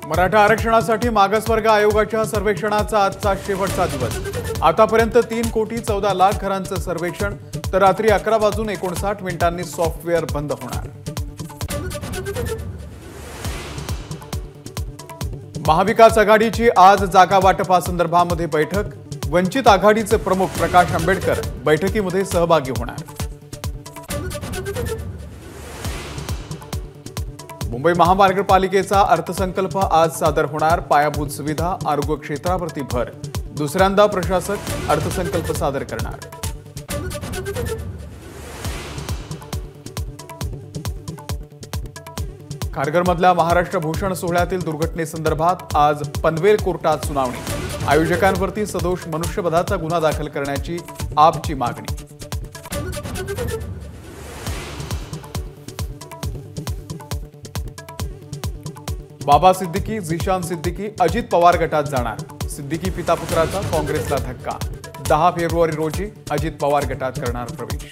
मराठा आरक्षणासाठी मागासवर्ग आयोगाच्या सर्वेक्षणाचा आजचा शेवटचा दिवस। आतापर्यंत 3,14,00,000 घरांचं सर्वेक्षण, तर रात्री 11:59 सॉफ्टवेअर बंद होणार। महाविकास आघाडीची आज जागा वाटपासंदर्भामध्ये बैठक। वंचित आघाडीचे प्रमुख प्रकाश आंबेडकर बैठकीमध्ये सहभागी होणार। मुंबई महानगरपालिकेचा अर्थसंकल्प आज सादर होणार। पायाभूत सुविधा, आरोग्य क्षेत्रावरती भर। दुसऱ्यांदा प्रशासक अर्थसंकल्प सादर करणार। खारघरमधल्या महाराष्ट्र भूषण सोहळ्यातील दुर्घटनेसंदर्भात आज पनवेल कोर्टात सुनावणी। आयोजकांवरती सदोष मनुष्यवधाचा गुन्हा दाखल करण्याची आपची मागणी। बाबा सिद्दीकी, झिशान सिद्दीकी अजित पवार गटात जाणार। सिद्दीकी पितापुत्राचा काँग्रेसला धक्का। 10 फेब्रुवारी रोजी अजित पवार गटात करणार प्रवेश।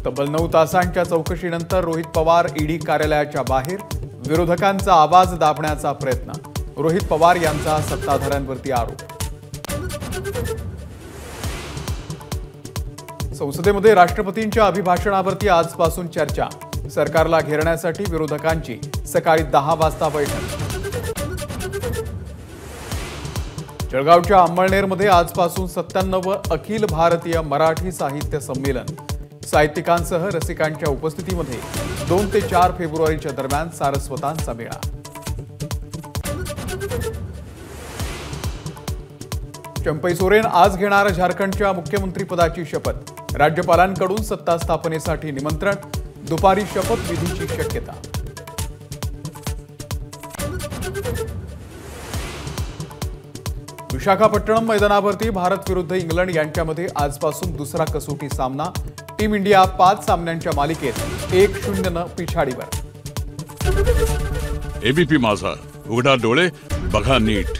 तब्बल 9 तासांच्या चौकशीनंतर रोहित पवार ईडी कार्यालयाच्या बाहेर। विरोधकांचा आवाज दाबण्याचा प्रयत्न। रोहित पवार यांचा सत्ताधाऱ्यांवरती आरोप। संसदेमध्ये राष्ट्रपतींच्या अभिभाषणावरती आजपासून चर्चा। सरकारला घेरण्यासाठी विरोधकांची सकाळी 10 वाजता बैठक। जळगावच्या अंमळनेरमध्ये आजपासून 97 अखिल भारतीय मराठी साहित्य संमेलन। साहित्यिकांसह रसिकांच्या उपस्थितीमध्ये 2 ते 4 फेब्रुवारीच्या दरम्यान सारस्वतांचा मेळा। चंपई सोरेन आज घेणार झारखंडच्या मुख्यमंत्रीपदाची शपथ। राज्यपालांकडून सत्ता स्थापनेसाठी निमंत्रण। दुपारी शपथविधीची शक्यता। विशाखापट्टणम मैदानावरती भारत विरुद्ध इंग्लंड यांच्यामध्ये आजपासून दुसरा कसोटी सामना। टीम इंडिया 5 सामन्यांच्या मालिकेत 1-0 पिछाडीवर। एबीपी माझा, उघडा डोळे बघा नीट।